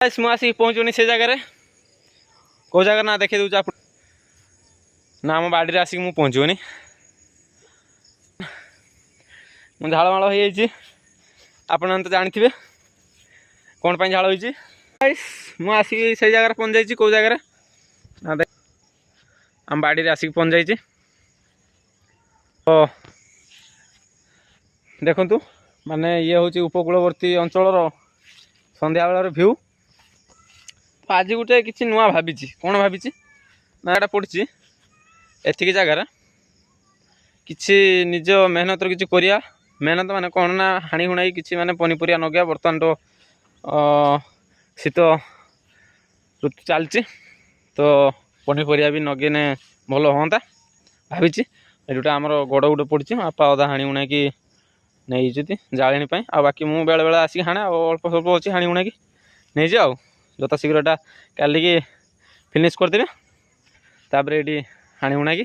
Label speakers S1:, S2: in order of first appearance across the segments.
S1: ମୁଁ ଆସିକି ପହଞ୍ଚୁନି ସେ ଜାଗାରେ କେଉଁ ଜାଗା ନା ଦେଖାଇ ଦେଉଛି ଆପଣ ନା ଆମ ବାଡ଼ିରେ ଆସିକି ମୁଁ ପହଞ୍ଚିବନି ମୁଁ ଝାଳମାଳ ହେଇଯାଇଛି ଆପଣମାନେ ତ ଜାଣିଥିବେ କ'ଣ ପାଇଁ ଝାଳ ହେଇଛି। ମୁଁ ଆସିକି ସେଇ ଜାଗାରେ ପହଞ୍ଚି ଯାଇଛି କେଉଁ ଜାଗାରେ ନା ଆମ ବାଡ଼ିରେ ଆସିକି ପହଞ୍ଚି ଯାଇଛି। ତ ଦେଖନ୍ତୁ ମାନେ ଇଏ ହେଉଛି ଉପକୂଳବର୍ତ୍ତୀ ଅଞ୍ଚଳର ସନ୍ଧ୍ୟାବେଳର ଭିଉ। ତ ଆଜି ଗୋଟେ କିଛି ନୂଆ ଭାବିଛି। କ'ଣ ଭାବିଛି ନା ଏଇଟା ପଡ଼ିଛି ଏତିକି ଜାଗାରେ କିଛି ନିଜ ମେହନତର କିଛି କରିବା। ମେହନତ ମାନେ କ'ଣ ନା ହାଣି ହୁଣାଇ କିଛି ମାନେ ପନିପରିବା ନଗେଇବା। ବର୍ତ୍ତମାନ ତ ଶୀତ ଋତୁ ଚାଲିଛି ତ ପନିପରିବା ବି ନଗେଇଲେ ଭଲ ହୁଅନ୍ତା ଭାବିଛି। ଏଇଟା ଆମର ଗୋଡ଼ ଗୋଟେ ପଡ଼ିଛି ବାପା ଅଧା ହାଣି ହୁଣାଇକି ନେଇଛନ୍ତି ଜାଳେଣୀ ପାଇଁ। ଆଉ ବାକି ମୁଁ ବେଳେବେଳେ ଆସିକି ହାଣେ ଆଉ ଅଳ୍ପ ସ୍ୱଳ୍ପ ଅଛି ହାଣି ହୁଣାଇକି ନେଇଛି। ଆଉ ଯଥା ଶୀଘ୍ର ଏଟା କାଲିକି ଫିନିଶ୍ କରିଦେବେ ତାପରେ ଏଇଠି ହାଣି ହୁଣାଇକି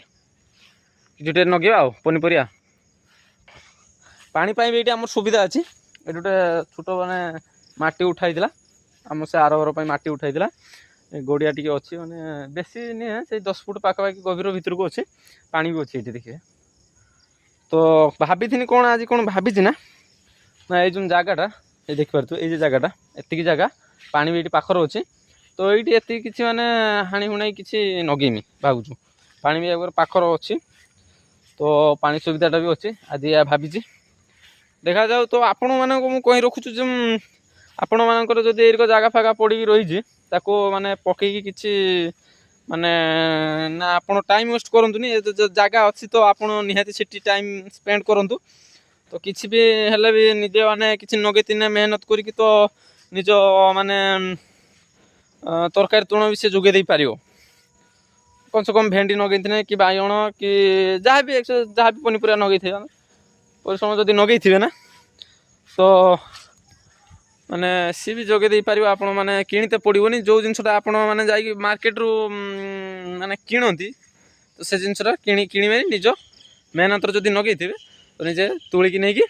S1: କିଛି ଟିକେ ନଗେଇବା ଆଉ ପନିପରିବା। ପାଣି ପାଇଁ ବି ଏଇଠି ଆମର ସୁବିଧା ଅଛି। ଏଠି ଗୋଟେ ଛୋଟ ମାନେ ମାଟି ଉଠାଇଥିଲା ଆମ ସେ ଆର ଘର ପାଇଁ ମାଟି ଉଠାଇଥିଲା। ଗଡ଼ିଆ ଟିକେ ଅଛି ମାନେ ବେଶୀ ନୁହେଁ ସେଇ 10 ଫୁଟ ପାଖାପାଖି ଗଭୀର ଭିତରକୁ ଅଛି। ପାଣି ବି ଅଛି ଏଇଠି ଦେଖିବେ। ତ ଭାବିଥିନି କ'ଣ ଆଜି କ'ଣ ଭାବିଛି ନା ନା ଏଇ ଯେଉଁ ଜାଗାଟା ଏଇ ଦେଖିପାରୁଥିବେ ଏଇ ଯେ ଜାଗାଟା ଏତିକି ଜାଗା ପାଣି ବି ଏଇଠି ପାଖରେ ଅଛି। ତ ଏଇଠି ଏତିକି କିଛି ମାନେ ହାଣି ହୁଣାଇ କିଛି ନଗେଇମି ଭାବୁଛୁ। ପାଣି ବି ଆଗରେ ପାଖରେ ଅଛି ତ ପାଣି ସୁବିଧାଟା ବି ଅଛି। ଆଜି ଏହା ଭାବିଛି ଦେଖାଯାଉ। ତ ଆପଣମାନଙ୍କୁ ମୁଁ କହି ରଖୁଛୁ ଯେ ଆପଣମାନଙ୍କର ଯଦି ଏଇକ ଜାଗା ଫାଗା ପଡ଼ିକି ରହିଛି ତାକୁ ମାନେ ପକେଇକି କିଛି ମାନେ ନା ଆପଣ ଟାଇମ୍ ୱେଷ୍ଟ କରନ୍ତୁନି। ଜାଗା ଅଛି ତ ଆପଣ ନିହାତି ସେଠି ଟାଇମ୍ ସ୍ପେଣ୍ଡ କରନ୍ତୁ। ତ କିଛି ବି ହେଲେ ବି ନିଜେ ମାନେ କିଛି ନଗେଇଥିନେ ମେହନତ କରିକି ତ ନିଜ ମାନେ ତରକାରୀ ତୁଣ ବି ସେ ଯୋଗାଇ ଦେଇପାରିବ। କମ୍ ସେ କମ୍ ଭେଣ୍ଡି ନଗେଇଥିନେ କି ବାଇଗଣ କି ଯାହା ବି ପନିପରିବା ନଗେଇଥିବେ ପରିଶ୍ରମ ଯଦି ନଗେଇଥିବେ ନା ତ ମାନେ ସିଏ ବି ଯୋଗାଇ ଦେଇପାରିବ। ଆପଣ ମାନେ କିଣିତେ ପଡ଼ିବନି। ଯେଉଁ ଜିନିଷଟା ଆପଣ ମାନେ ଯାଇକି ମାର୍କେଟରୁ ମାନେ କିଣନ୍ତି ତ ସେ ଜିନିଷଟା କିଣିବେ ନିଜ ମେହନତରେ ଯଦି ନଗେଇଥିବେ ତ ନିଜେ ତୋଳିକି ନେଇକି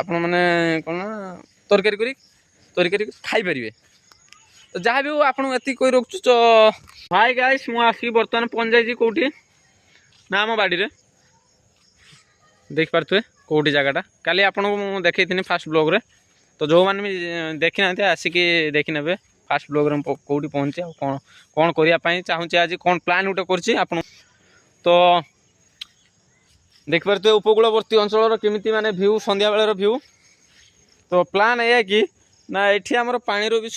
S1: ଆପଣ ମାନେ କ'ଣ ନା ତରକାରୀ କରି ଖାଇପାରିବେ। ତ ଯାହା ବି ହଉ ଆପଣଙ୍କୁ ଏତିକି କହି ରଖୁଛୁ। ତ ହାଇ ଗାଇସ୍ ମୁଁ ଆସିକି ବର୍ତ୍ତମାନ ପହଞ୍ଚି ଯାଇଛି କେଉଁଠି ନା ଆମ ବାଡ଼ିରେ ଦେଖିପାରୁଥିବେ କେଉଁଠି ଜାଗାଟା କାଲି ଆପଣଙ୍କୁ ମୁଁ ଦେଖେଇଥିଲି ଫାର୍ଷ୍ଟ ବ୍ଲଗ୍ରେ। ତ ଯେଉଁମାନେ ବି ଦେଖିନାହାନ୍ତି ଆସିକି ଦେଖିନେବେ ଫାର୍ଷ୍ଟ ବ୍ଲଗ୍ରେ ମୁଁ କେଉଁଠି ପହଞ୍ଚି ଆଉ କ'ଣ କରିବା ପାଇଁ ଚାହୁଁଛି ଆଜି କ'ଣ ପ୍ଲାନ୍ ଗୋଟେ କରିଛି ଆପଣ। ତ ଦେଖିପାରୁଥିବେ ଉପକୂଳବର୍ତ୍ତୀ ଅଞ୍ଚଳର କେମିତି ମାନେ ଭିଉ ସନ୍ଧ୍ୟାବେଳର ଭିଉ। ତ ପ୍ଲାନ୍ ଏଇଆ କି ନା ଏଠି ଆମର ପାଣିର ବି